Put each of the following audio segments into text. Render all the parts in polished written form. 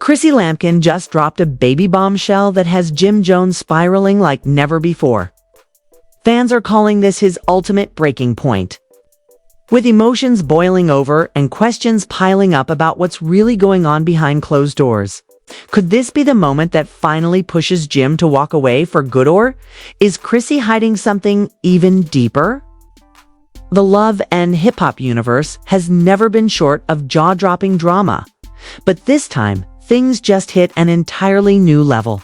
Chrissy Lampkin just dropped a baby bombshell that has Jim Jones spiraling like never before. Fans are calling this his ultimate breaking point. With emotions boiling over and questions piling up about what's really going on behind closed doors. Could this be the moment that finally pushes Jim to walk away for good, or is Chrissy hiding something even deeper? The love and hip-hop universe has never been short of jaw-dropping drama. But this time, things just hit an entirely new level.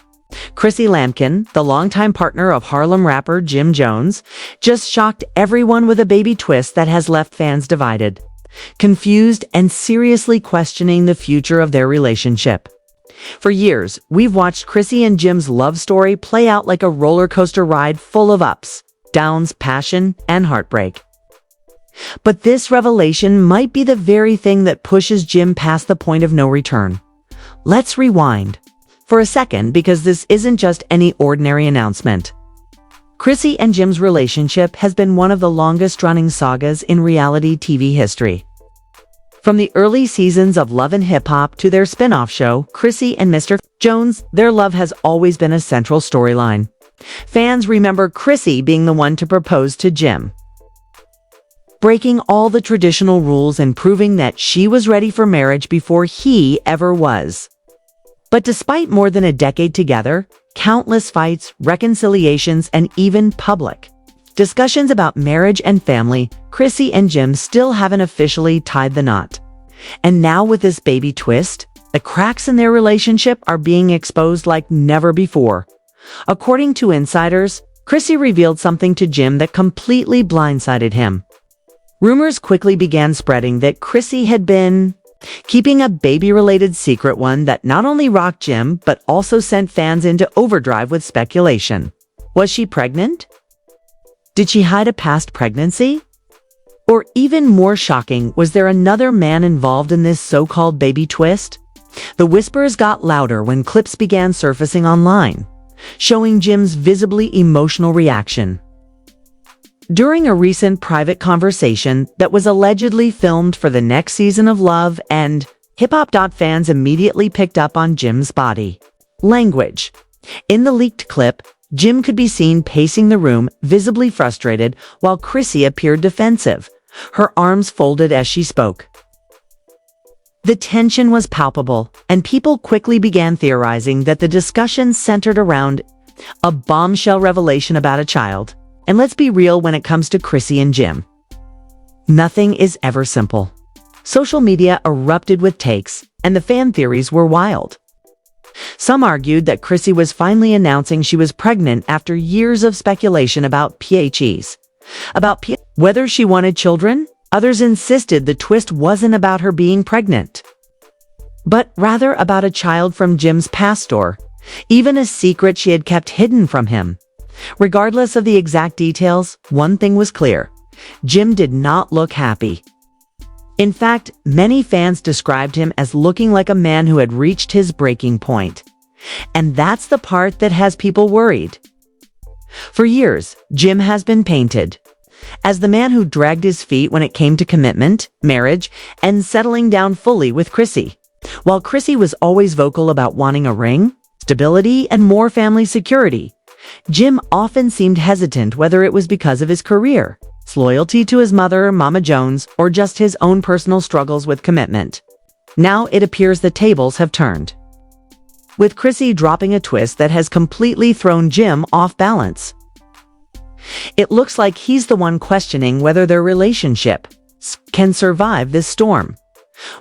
Chrissy Lampkin, the longtime partner of Harlem rapper Jim Jones, just shocked everyone with a baby twist that has left fans divided, confused and seriously questioning the future of their relationship. For years, we've watched Chrissy and Jim's love story play out like a roller coaster ride full of ups, downs, passion, and heartbreak. But this revelation might be the very thing that pushes Jim past the point of no return. Let's rewind for a second, because this isn't just any ordinary announcement. Chrissy and Jim's relationship has been one of the longest-running sagas in reality TV history. From the early seasons of Love and Hip Hop to their spin-off show, Chrissy and Mr. Jones, their love has always been a central storyline. Fans remember Chrissy being the one to propose to Jim, breaking all the traditional rules and proving that she was ready for marriage before he ever was. But despite more than a decade together, countless fights, reconciliations, and even public discussions about marriage and family, Chrissy and Jim still haven't officially tied the knot. And now with this baby twist, the cracks in their relationship are being exposed like never before. According to insiders, Chrissy revealed something to Jim that completely blindsided him. Rumors quickly began spreading that Chrissy had been keeping a baby-related secret, one that not only rocked Jim, but also sent fans into overdrive with speculation. Was she pregnant? Did she hide a past pregnancy? Or even more shocking, was there another man involved in this so-called baby twist? The whispers got louder when clips began surfacing online, showing Jim's visibly emotional reaction. During a recent private conversation that was allegedly filmed for the next season of Love and Hip Hop, fans immediately picked up on Jim's body language. In the leaked clip, Jim could be seen pacing the room, visibly frustrated, while Chrissy appeared defensive, her arms folded as she spoke. The tension was palpable, and people quickly began theorizing that the discussion centered around a bombshell revelation about a child. And let's be real when it comes to Chrissy and Jim. Nothing is ever simple. Social media erupted with takes, and the fan theories were wild. Some argued that Chrissy was finally announcing she was pregnant after years of speculation about whether she wanted children. Others insisted the twist wasn't about her being pregnant, but rather about a child from Jim's past, or even a secret she had kept hidden from him. Regardless of the exact details, one thing was clear: Jim did not look happy. In fact, many fans described him as looking like a man who had reached his breaking point. And that's the part that has people worried. For years, Jim has been painted as the man who dragged his feet when it came to commitment, marriage, and settling down fully with Chrissy. While Chrissy was always vocal about wanting a ring, stability, and more family security, Jim often seemed hesitant, whether it was because of his career, his loyalty to his mother, Mama Jones, or just his own personal struggles with commitment. Now it appears the tables have turned, with Chrissy dropping a twist that has completely thrown Jim off balance. It looks like he's the one questioning whether their relationship can survive this storm.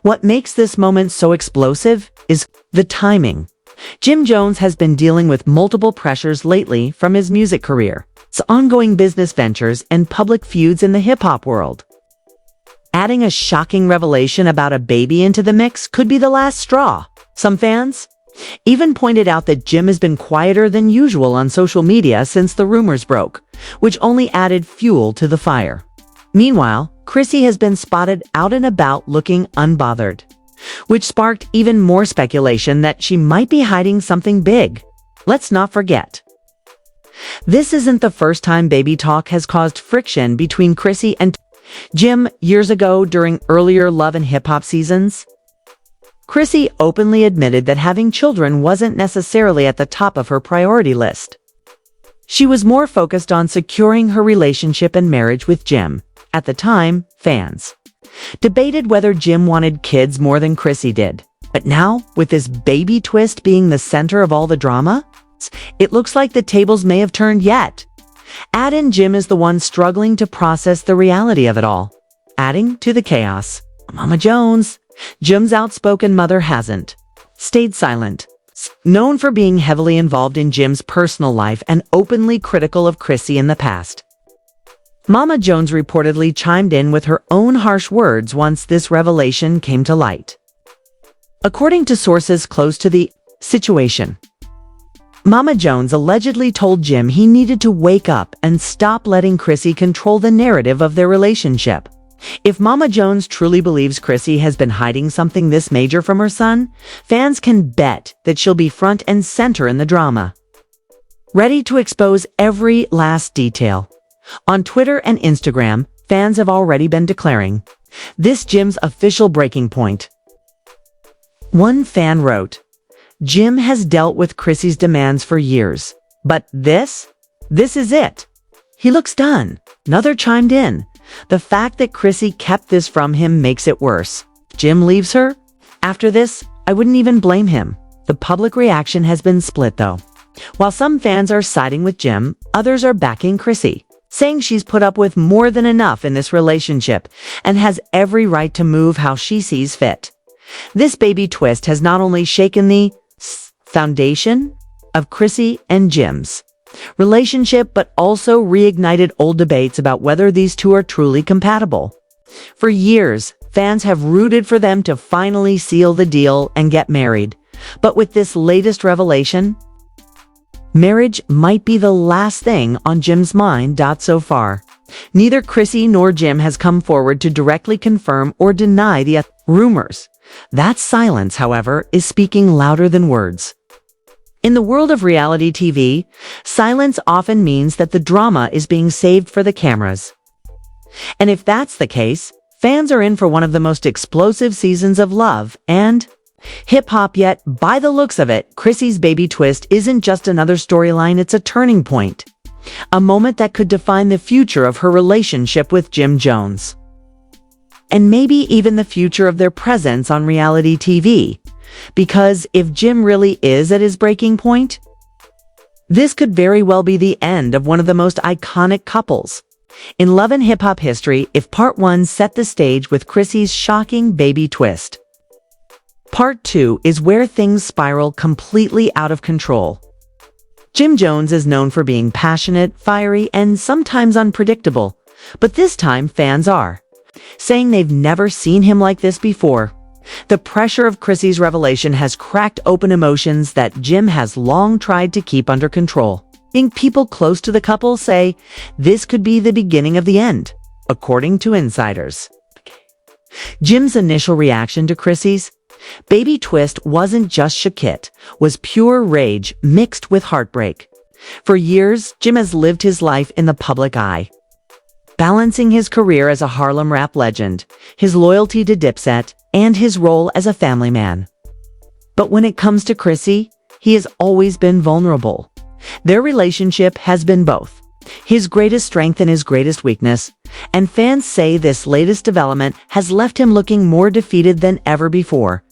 What makes this moment so explosive is the timing. Jim Jones has been dealing with multiple pressures lately, from his music career, his ongoing business ventures, and public feuds in the hip-hop world. Adding a shocking revelation about a baby into the mix could be the last straw. Some fans even pointed out that Jim has been quieter than usual on social media since the rumors broke, which only added fuel to the fire. Meanwhile, Chrissy has been spotted out and about looking unbothered, which sparked even more speculation that she might be hiding something big. Let's not forget, this isn't the first time baby talk has caused friction between Chrissy and Jim. Years ago, during earlier Love and Hip Hop seasons, Chrissy openly admitted that having children wasn't necessarily at the top of her priority list. She was more focused on securing her relationship and marriage with Jim. At the time, fans debated whether Jim wanted kids more than Chrissy did. But now, with this baby twist being the center of all the drama, it looks like the tables may have turned yet. Add in Jim is the one struggling to process the reality of it all. Adding to the chaos, Mama Jones, Jim's outspoken mother, hasn't stayed silent. Known for being heavily involved in Jim's personal life and openly critical of Chrissy in the past, Mama Jones reportedly chimed in with her own harsh words once this revelation came to light. According to sources close to the situation, Mama Jones allegedly told Jim he needed to wake up and stop letting Chrissy control the narrative of their relationship. If Mama Jones truly believes Chrissy has been hiding something this major from her son, fans can bet that she'll be front and center in the drama, ready to expose every last detail. On Twitter and Instagram, fans have already been declaring this Jim's official breaking point. One fan wrote, "Jim has dealt with Chrissy's demands for years, but this is it. He looks done." Another chimed in, "The fact that Chrissy kept this from him makes it worse. Jim leaves her? After this, I wouldn't even blame him." The public reaction has been split though. While some fans are siding with Jim, others are backing Chrissy, saying she's put up with more than enough in this relationship and has every right to move how she sees fit. This baby twist has not only shaken the foundation of Chrissy and Jim's relationship, but also reignited old debates about whether these two are truly compatible. For years, fans have rooted for them to finally seal the deal and get married. But with this latest revelation, marriage might be the last thing on Jim's mind. So far, neither Chrissy nor Jim has come forward to directly confirm or deny the rumors. That silence, however, is speaking louder than words. In the world of reality TV, silence often means that the drama is being saved for the cameras. And if that's the case, fans are in for one of the most explosive seasons of love and hip-hop yet. By the looks of it, Chrissy's baby twist isn't just another storyline, it's a turning point. A moment that could define the future of her relationship with Jim Jones. And maybe even the future of their presence on reality TV. Because if Jim really is at his breaking point, this could very well be the end of one of the most iconic couples in love and hip-hop history. If Part 1 set the stage with Chrissy's shocking baby twist, Part 2 is where things spiral completely out of control. Jim Jones is known for being passionate, fiery, and sometimes unpredictable, but this time fans are saying they've never seen him like this before. The pressure of Chrissy's revelation has cracked open emotions that Jim has long tried to keep under control. People close to the couple say this could be the beginning of the end, according to insiders. Jim's initial reaction to Chrissy's baby twist wasn't just shock, was pure rage mixed with heartbreak. For years, Jim has lived his life in the public eye, balancing his career as a Harlem rap legend, his loyalty to Dipset, and his role as a family man. But when it comes to Chrissy, he has always been vulnerable. Their relationship has been both his greatest strength and his greatest weakness, and fans say this latest development has left him looking more defeated than ever before.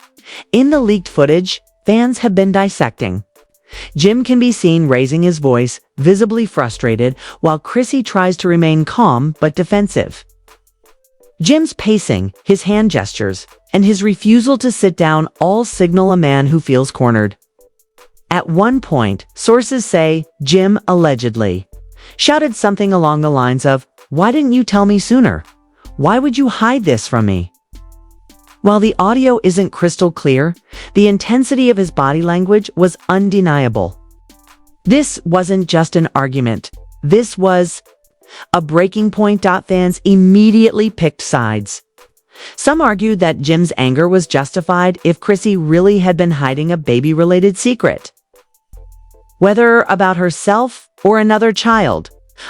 In the leaked footage, fans have been dissecting. Jim can be seen raising his voice, visibly frustrated, while Chrissy tries to remain calm but defensive. Jim's pacing, his hand gestures, and his refusal to sit down all signal a man who feels cornered. At one point, sources say Jim allegedly shouted something along the lines of, "Why didn't you tell me sooner? Why would you hide this from me?" While the audio isn't crystal clear, the intensity of his body language was undeniable. This wasn't just an argument. This was a breaking point. Fans immediately picked sides. Some argued that Jim's anger was justified if Chrissy really had been hiding a baby-related secret, whether about herself or another child.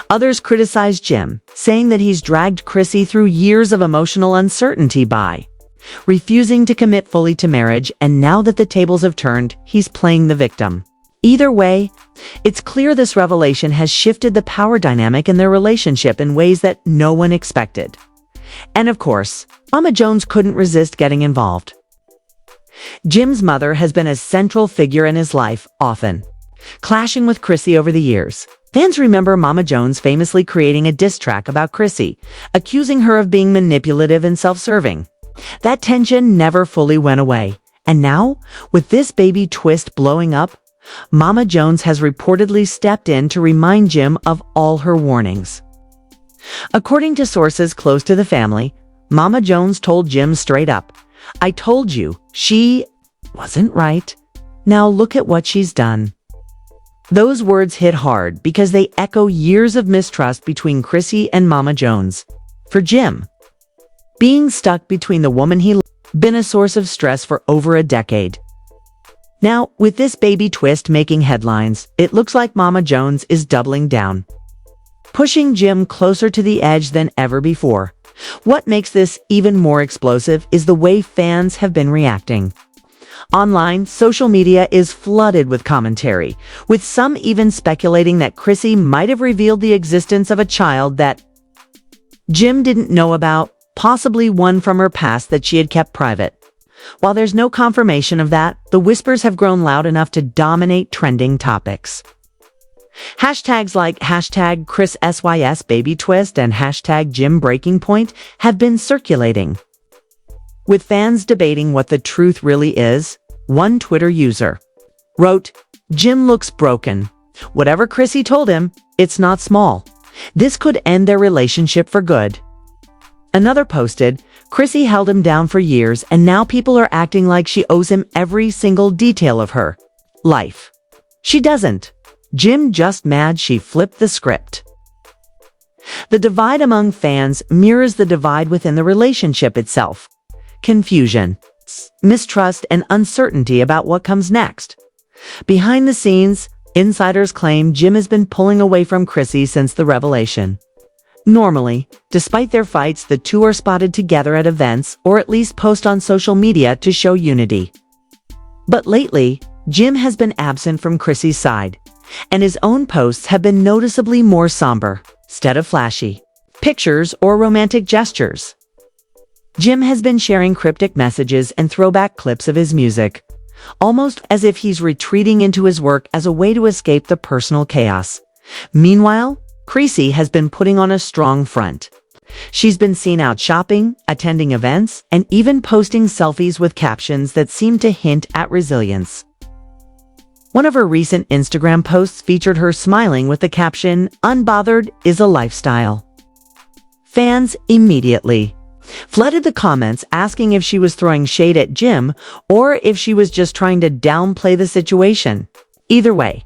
Others criticized Jim, saying that he's dragged Chrissy through years of emotional uncertainty by refusing to commit fully to marriage, and now that the tables have turned, he's playing the victim. Either way, it's clear this revelation has shifted the power dynamic in their relationship in ways that no one expected. And of course, Mama Jones couldn't resist getting involved. Jim's mother has been a central figure in his life, often clashing with Chrissy over the years. Fans remember Mama Jones famously creating a diss track about Chrissy, accusing her of being manipulative and self-serving. That tension never fully went away. And now, with this baby twist blowing up, Mama Jones has reportedly stepped in to remind Jim of all her warnings. According to sources close to the family, Mama Jones told Jim straight up, "I told you, she wasn't right. Now look at what she's done." Those words hit hard because they echo years of mistrust between Chrissy and Mama Jones. For Jim, being stuck between the woman he loved had been a source of stress for over a decade. Now, with this baby twist making headlines, it looks like Mama Jones is doubling down, pushing Jim closer to the edge than ever before. What makes this even more explosive is the way fans have been reacting. Online, social media is flooded with commentary, with some even speculating that Chrissy might have revealed the existence of a child that Jim didn't know about, possibly one from her past that she had kept private. While there's no confirmation of that, the whispers have grown loud enough to dominate trending topics. Hashtags like hashtag #ChrisSYSBabyTwist and hashtag #JimBreakingPoint have been circulating, with fans debating what the truth really is. One Twitter user wrote, "Jim looks broken. Whatever Chrissy told him, it's not small. This could end their relationship for good." Another posted, "Chrissy held him down for years and now people are acting like she owes him every single detail of her life. She doesn't. Jim just mad she flipped the script." The divide among fans mirrors the divide within the relationship itself. Confusion, mistrust, and uncertainty about what comes next. Behind the scenes, insiders claim Jim has been pulling away from Chrissy since the revelation. Normally, despite their fights, the two are spotted together at events or at least post on social media to show unity. But lately, Jim has been absent from Chrissy's side, and his own posts have been noticeably more somber, instead of flashy pictures or romantic gestures. Jim has been sharing cryptic messages and throwback clips of his music, almost as if he's retreating into his work as a way to escape the personal chaos. Meanwhile, Chrissy has been putting on a strong front. She's been seen out shopping, attending events, and even posting selfies with captions that seem to hint at resilience. One of her recent Instagram posts featured her smiling with the caption, "Unbothered is a lifestyle." Fans immediately flooded the comments asking if she was throwing shade at Jim or if she was just trying to downplay the situation. Either way,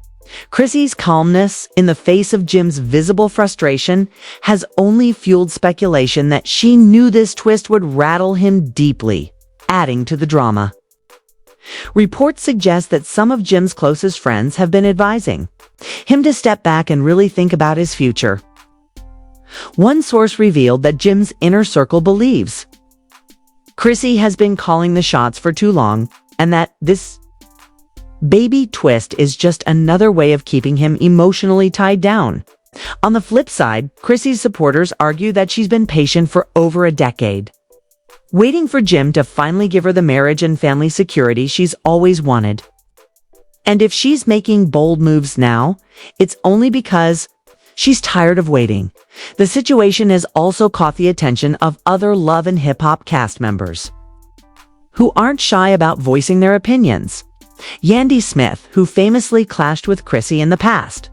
Chrissy's calmness in the face of Jim's visible frustration has only fueled speculation that she knew this twist would rattle him deeply, adding to the drama. Reports suggest that some of Jim's closest friends have been advising him to step back and really think about his future. One source revealed that Jim's inner circle believes Chrissy has been calling the shots for too long, and that this baby twist is just another way of keeping him emotionally tied down. On the flip side, Chrissy's supporters argue that she's been patient for over a decade, waiting for Jim to finally give her the marriage and family security she's always wanted. And if she's making bold moves now, it's only because she's tired of waiting. The situation has also caught the attention of other Love and Hip Hop cast members, who aren't shy about voicing their opinions. Yandy Smith, who famously clashed with Chrissy in the past,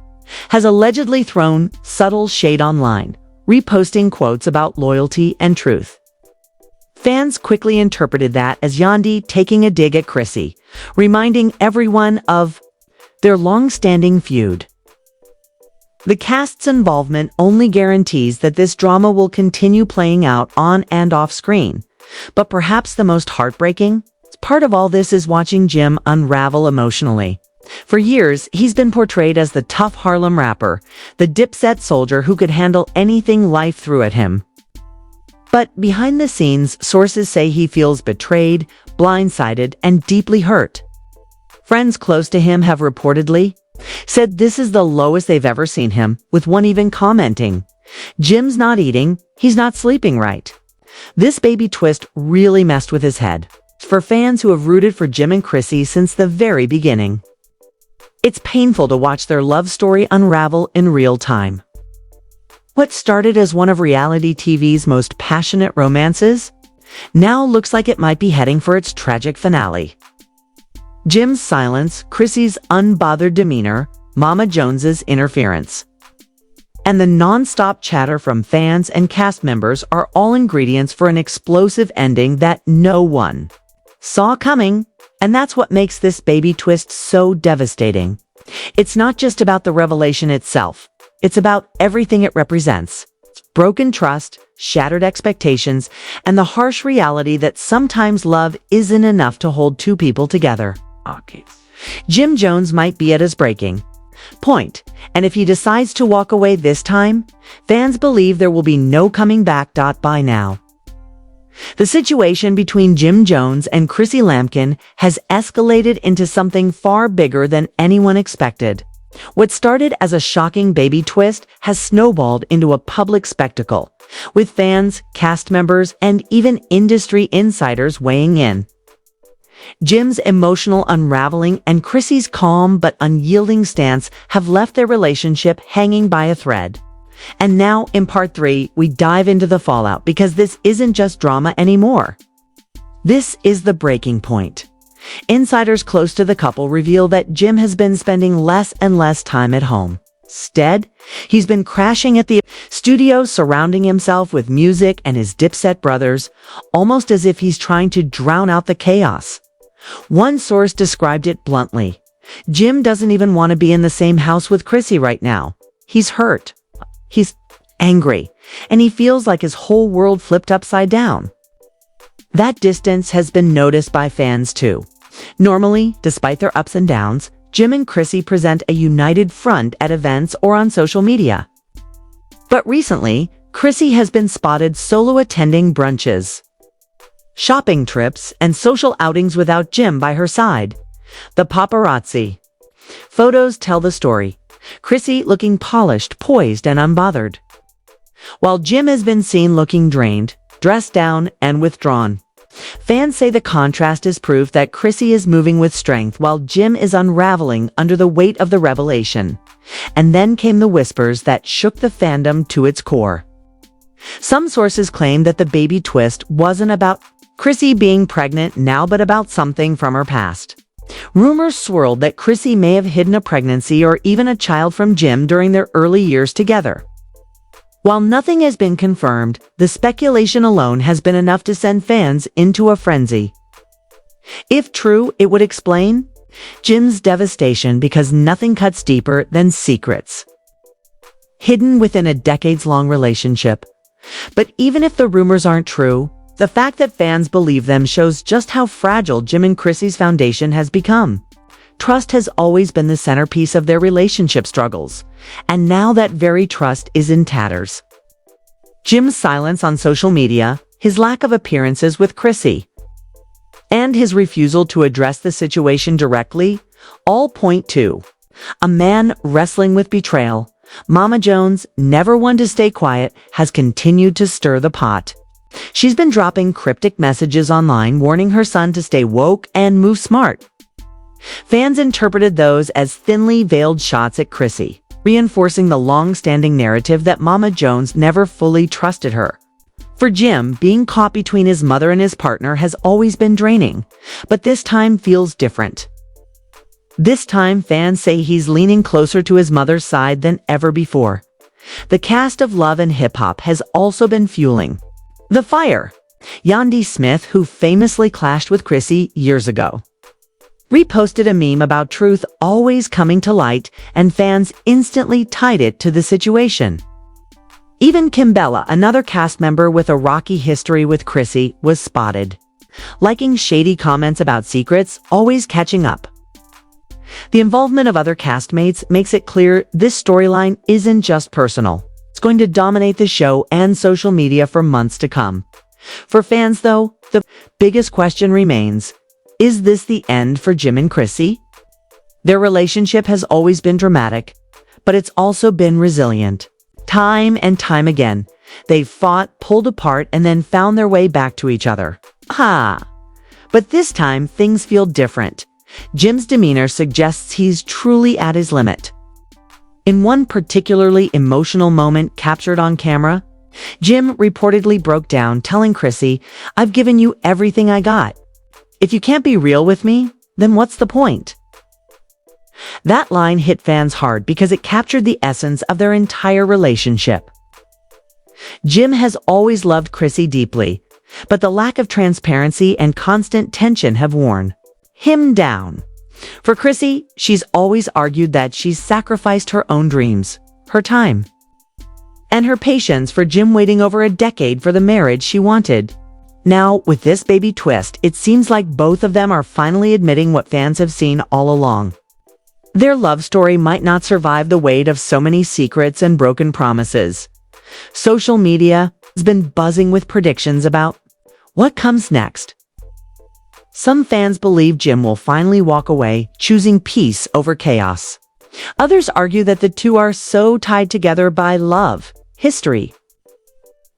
has allegedly thrown subtle shade online, reposting quotes about loyalty and truth. Fans quickly interpreted that as Yandy taking a dig at Chrissy, reminding everyone of their long-standing feud. The cast's involvement only guarantees that this drama will continue playing out on and off screen. But perhaps the most heartbreaking part of all this is watching Jim unravel emotionally. For years, he's been portrayed as the tough Harlem rapper, the Dipset soldier who could handle anything life threw at him. But behind the scenes, sources say he feels betrayed, blindsided, and deeply hurt. Friends close to him have reportedly said this is the lowest they've ever seen him, with one even commenting, "Jim's not eating, he's not sleeping right." This baby twist really messed with his head, for fans who have rooted for Jim and Chrissy since the very beginning. It's painful to watch their love story unravel in real time. What started as one of reality TV's most passionate romances now looks like it might be heading for its tragic finale. Jim's silence, Chrissy's unbothered demeanor, Mama Jones's interference, and the non-stop chatter from fans and cast members are all ingredients for an explosive ending that no one saw coming, and that's what makes this baby twist so devastating. It's not just about the revelation itself, it's about everything it represents. Broken trust, shattered expectations, and the harsh reality that sometimes love isn't enough to hold two people together. Jim Jones might be at his breaking point, and if he decides to walk away this time, fans believe there will be no coming back. By now, the situation between Jim Jones and Chrissy Lampkin has escalated into something far bigger than anyone expected. What started as a shocking baby twist has snowballed into a public spectacle, with fans, cast members, and even industry insiders weighing in. Jim's emotional unraveling and Chrissy's calm but unyielding stance have left their relationship hanging by a thread. And now, in part 3, we dive into the fallout, because this isn't just drama anymore. This is the breaking point. Insiders close to the couple reveal that Jim has been spending less and less time at home. Instead, he's been crashing at the studio, surrounding himself with music and his Dipset brothers, almost as if he's trying to drown out the chaos. One source described it bluntly: Jim doesn't even want to be in the same house with Chrissy right now. He's hurt. He's angry, and he feels like his whole world flipped upside down. That distance has been noticed by fans too. Normally, despite their ups and downs, Jim and Chrissy present a united front at events or on social media. But recently, Chrissy has been spotted solo attending brunches, shopping trips, and social outings without Jim by her side. The paparazzi photos tell the story. Chrissy looking polished, poised, and unbothered, while Jim has been seen looking drained, dressed down, and withdrawn. Fans say the contrast is proof that Chrissy is moving with strength while Jim is unraveling under the weight of the revelation. And then came the whispers that shook the fandom to its core. Some sources claim that the baby twist wasn't about Chrissy being pregnant now, but about something from her past. Rumors swirled that Chrissy may have hidden a pregnancy or even a child from Jim during their early years together. While nothing has been confirmed, the speculation alone has been enough to send fans into a frenzy. If true, it would explain Jim's devastation, because nothing cuts deeper than secrets hidden within a decades-long relationship. But even if the rumors aren't true, the fact that fans believe them shows just how fragile Jim and Chrissy's foundation has become. Trust has always been the centerpiece of their relationship struggles, and now that very trust is in tatters. Jim's silence on social media, his lack of appearances with Chrissy, and his refusal to address the situation directly all point to a man wrestling with betrayal. Mama Jones, never one to stay quiet, has continued to stir the pot. She's been dropping cryptic messages online warning her son to stay woke and move smart. Fans interpreted those as thinly veiled shots at Chrissy, reinforcing the long-standing narrative that Mama Jones never fully trusted her. For Jim, being caught between his mother and his partner has always been draining, but this time feels different. This time, fans say he's leaning closer to his mother's side than ever before. The cast of Love and Hip Hop has also been fueling the fire. Yandy Smith, who famously clashed with Chrissy years ago, reposted a meme about truth always coming to light, and fans instantly tied it to the situation. Even Kimbella, another cast member with a rocky history with Chrissy, was spotted liking shady comments about secrets, always catching up. The involvement of other castmates makes it clear this storyline isn't just personal. It's going to dominate the show and social media for months to come. For fans, though, the biggest question remains, is this the end for Jim and Chrissy? Their relationship has always been dramatic, but it's also been resilient. Time and time again, they've fought, pulled apart, and then found their way back to each other. But this time, things feel different. Jim's demeanor suggests he's truly at his limit. In one particularly emotional moment captured on camera, Jim reportedly broke down, telling Chrissy, "I've given you everything I got. If you can't be real with me, then what's the point?" That line hit fans hard because it captured the essence of their entire relationship. Jim has always loved Chrissy deeply, but the lack of transparency and constant tension have worn him down. For Chrissy, she's always argued that she's sacrificed her own dreams, her time, and her patience for Jim, waiting over a decade for the marriage she wanted. Now, with this baby twist, it seems like both of them are finally admitting what fans have seen all along. Their love story might not survive the weight of so many secrets and broken promises. Social media has been buzzing with predictions about what comes next. Some fans believe Jim will finally walk away, choosing peace over chaos. Others argue that the two are so tied together by love, history,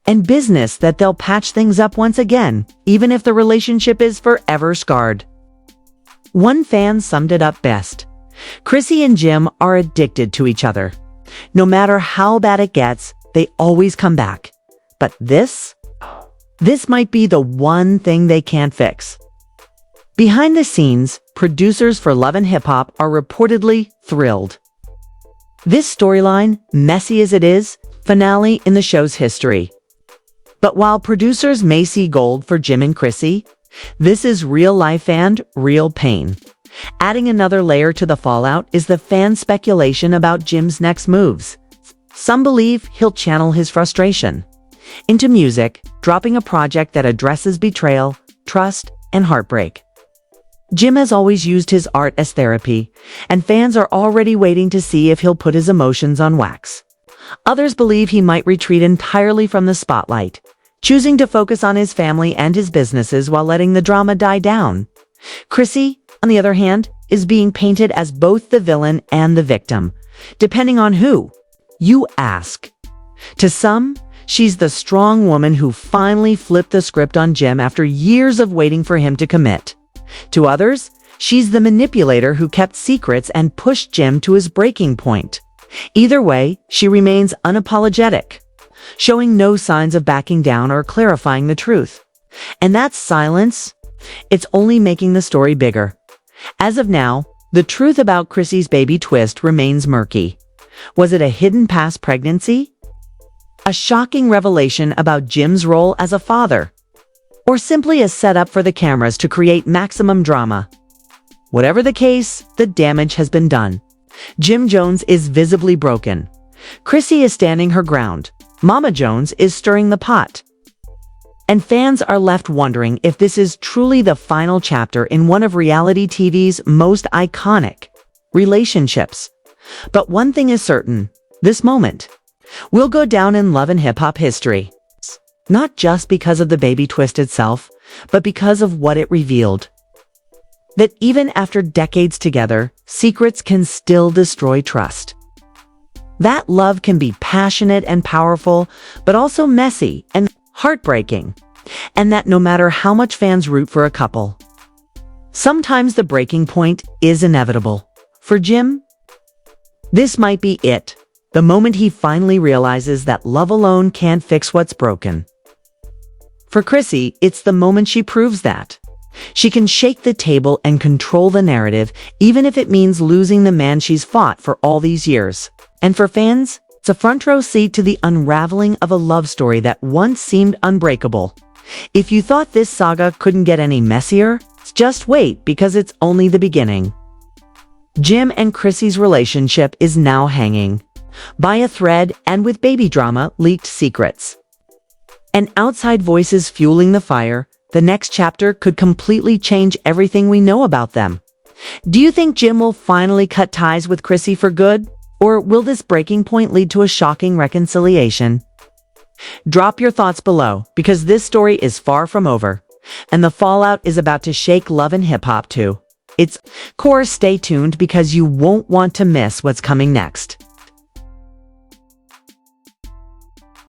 and business that they'll patch things up once again, even if the relationship is forever scarred. One fan summed it up best: Chrissy and Jim are addicted to each other. No matter how bad it gets, they always come back. But this might be the one thing they can't fix. Behind the scenes, producers for Love and Hip Hop are reportedly thrilled. This storyline, messy as it is, finale in the show's history. But while producers may see gold for Jim and Chrissy, this is real life and real pain. Adding another layer to the fallout is the fan speculation about Jim's next moves. Some believe he'll channel his frustration into music, dropping a project that addresses betrayal, trust, and heartbreak. Jim has always used his art as therapy, and fans are already waiting to see if he'll put his emotions on wax. Others believe he might retreat entirely from the spotlight, choosing to focus on his family and his businesses while letting the drama die down. Chrissy, on the other hand, is being painted as both the villain and the victim, depending on who you ask. To some, she's the strong woman who finally flipped the script on Jim after years of waiting for him to commit. To others, she's the manipulator who kept secrets and pushed Jim to his breaking point. Either way, she remains unapologetic, showing no signs of backing down or clarifying the truth. And that silence, it's only making the story bigger. As of now, the truth about Chrissy's baby twist remains murky. Was it a hidden past pregnancy? A shocking revelation about Jim's role as a father? Or simply a setup for the cameras to create maximum drama? Whatever the case, the damage has been done. Jim Jones is visibly broken. Chrissy is standing her ground. Mama Jones is stirring the pot. And fans are left wondering if this is truly the final chapter in one of reality TV's most iconic relationships. But one thing is certain: this moment will go down in Love and Hip Hop history. Not just because of the baby twist itself, but because of what it revealed. That even after decades together, secrets can still destroy trust. That love can be passionate and powerful, but also messy and heartbreaking. And that no matter how much fans root for a couple, sometimes the breaking point is inevitable. For Jim, this might be it. The moment he finally realizes that love alone can't fix what's broken. For Chrissy, it's the moment she proves that she can shake the table and control the narrative, even if it means losing the man she's fought for all these years. And for fans, it's a front row seat to the unraveling of a love story that once seemed unbreakable. If you thought this saga couldn't get any messier, just wait, because it's only the beginning. Jim and Chrissy's relationship is now hanging by a thread, and with baby drama, leaked secrets, and outside voices fueling the fire, the next chapter could completely change everything we know about them. Do you think Jim will finally cut ties with Chrissy for good? Or will this breaking point lead to a shocking reconciliation? Drop your thoughts below, because this story is far from over, and the fallout is about to shake love and hip-hop too. It's core. Stay tuned because you won't want to miss what's coming next.